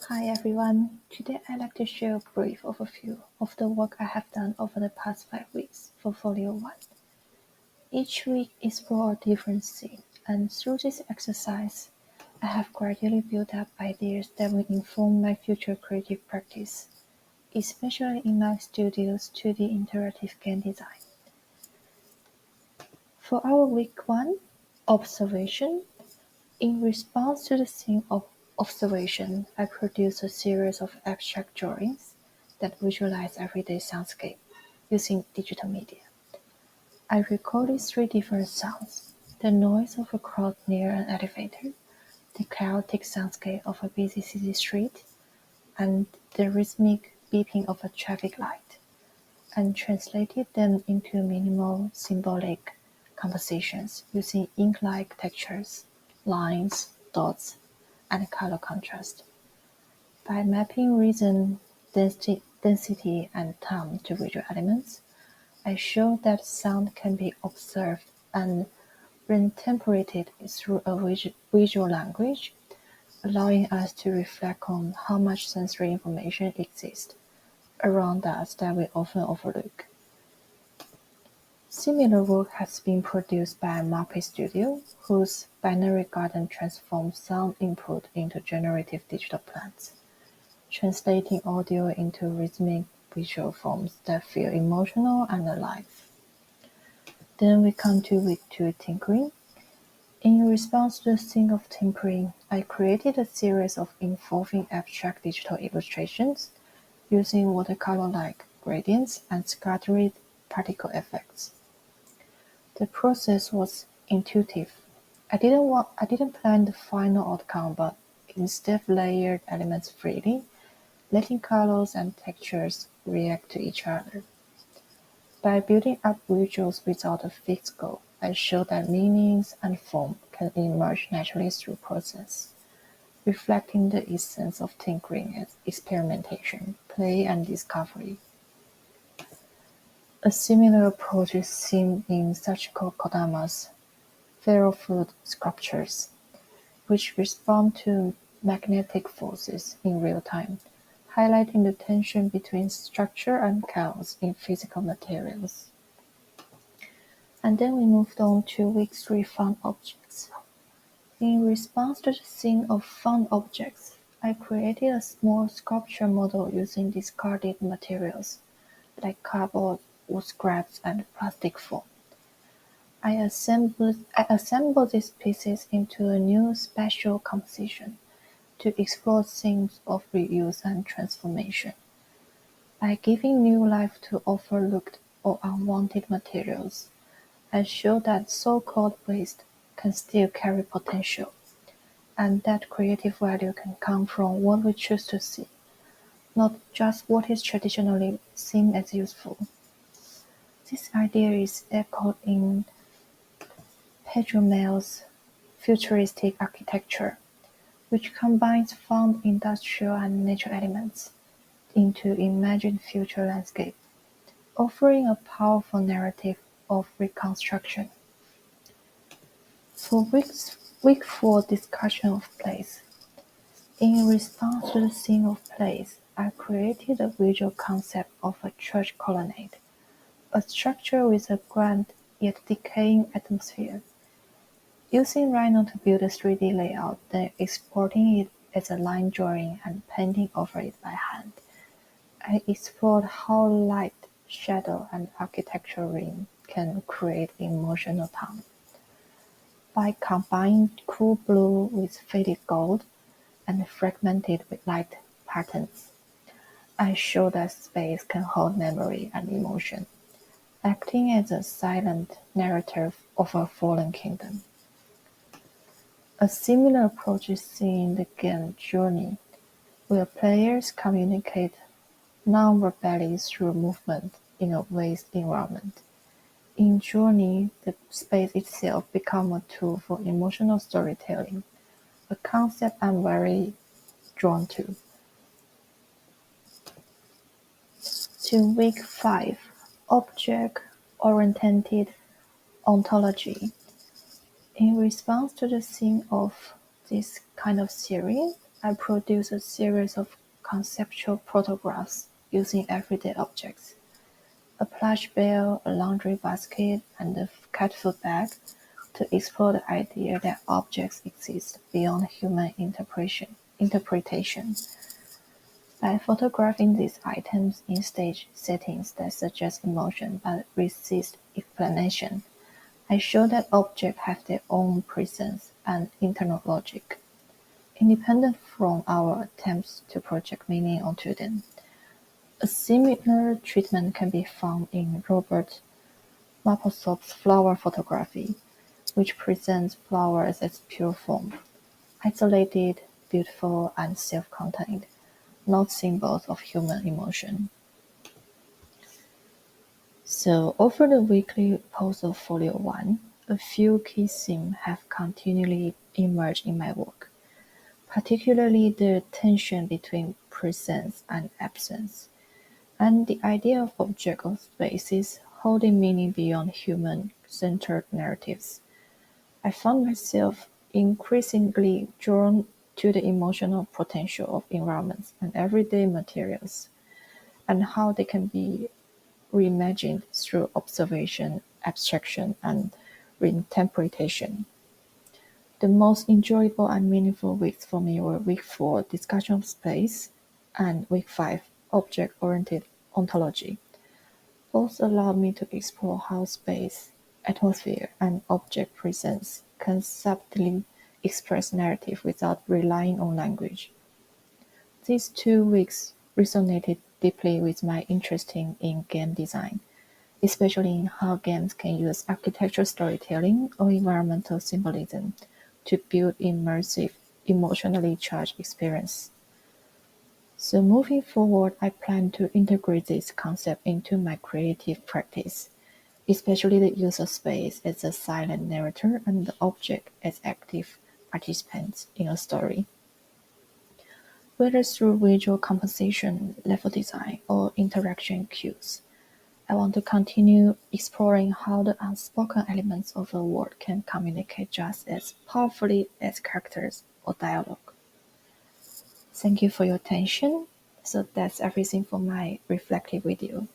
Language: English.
Hi everyone, today I'd like to share a brief overview of the work I have done over the past 5 weeks for Folio 1. Each week explore a different scene, and through this exercise, I have gradually built up ideas that will inform my future creative practice, especially in my studio's 2D interactive game design. For our week 1, observation, in response to the theme of observation, I produced a series of abstract drawings that visualize everyday soundscape using digital media. I recorded 3 different sounds: the noise of a crowd near an elevator, the chaotic soundscape of a busy city street, and the rhythmic beeping of a traffic light, and translated them into minimal symbolic compositions using ink-like textures, lines, dots, and color contrast. By mapping rhythm, density, and time to visual elements, I showed that sound can be observed and reinterpreted through a visual language, allowing us to reflect on how much sensory information exists around us that we often overlook. Similar work has been produced by Muppet Studio, whose binary garden transforms sound input into generative digital plants, translating audio into rhythmic visual forms that feel emotional and alive. Then we come to week 2 tinkering. In response to the theme of tinkering, I created a series of involving abstract digital illustrations using watercolor-like gradients and scattered particle effects. The process was intuitive. I didn't plan the final outcome, but instead layered elements freely, letting colors and textures react to each other. By building up visuals without a fixed goal, I show that meanings and form can emerge naturally through process, reflecting the essence of tinkering as experimentation, play, and discovery. A similar approach is seen in Sachiko Kodama's ferro-food sculptures, which respond to magnetic forces in real time, highlighting the tension between structure and chaos in physical materials. And then we moved on to week 3 found objects. In response to the theme of found objects, I created a small sculpture model using discarded materials like cardboard, wood scraps, and plastic foam. I assembled these pieces into a new spatial composition to explore themes of reuse and transformation. By giving new life to overlooked or unwanted materials, I show that so-called waste can still carry potential, and that creative value can come from what we choose to see, not just what is traditionally seen as useful. This idea is echoed in Pedro Mel's futuristic architecture, which combines found industrial and nature elements into imagined future landscape, offering a powerful narrative of reconstruction. For week 4 discussion of place, in response to the theme of place, I created a visual concept of a church colonnade, a structure with a grand yet decaying atmosphere. Using Rhino to build a 3D layout, then exporting it as a line drawing and painting over it by hand, I explored how light, shadow, and architectural ring can create emotional tone. By combining cool blue with faded gold and fragmented with light patterns, I show that space can hold memory and emotion, acting as a silent narrative of a fallen kingdom. A similar approach is seen in the game Journey, where players communicate non-verbally through movement in a waste environment. In Journey, the space itself becomes a tool for emotional storytelling, a concept I'm very drawn to. To week 5, object-oriented ontology. In response to the theme of this kind of series, I produce a series of conceptual photographs using everyday objects: a plush bear, a laundry basket, and a cat food bag, to explore the idea that objects exist beyond human interpretation. By photographing these items in stage settings that suggest emotion but resist explanation, I show that objects have their own presence and internal logic, independent from our attempts to project meaning onto them. A similar treatment can be found in Robert Mapplethorpe's flower photography, which presents flowers as pure form, isolated, beautiful, and self-contained, not symbols of human emotion. So over the weekly post of Folio 1, a few key themes have continually emerged in my work, particularly the tension between presence and absence, and the idea of object or spaces holding meaning beyond human-centered narratives. I found myself increasingly drawn to the emotional potential of environments and everyday materials, and how they can be reimagined through observation, abstraction, and reinterpretation. The most enjoyable and meaningful weeks for me were week 4, discussion of space, and week 5, object-oriented ontology. Both allowed me to explore how space, atmosphere, and object presence can subtly express narrative without relying on language. These 2 weeks resonated deeply with my interest in game design, especially in how games can use architectural storytelling or environmental symbolism to build immersive, emotionally charged experiences. So moving forward, I plan to integrate this concept into my creative practice, especially the use of space as a silent narrator and the object as active participants in a story. Whether through visual composition, level design, or interaction cues, I want to continue exploring how the unspoken elements of a world can communicate just as powerfully as characters or dialogue. Thank you for your attention. So that's everything for my reflective video.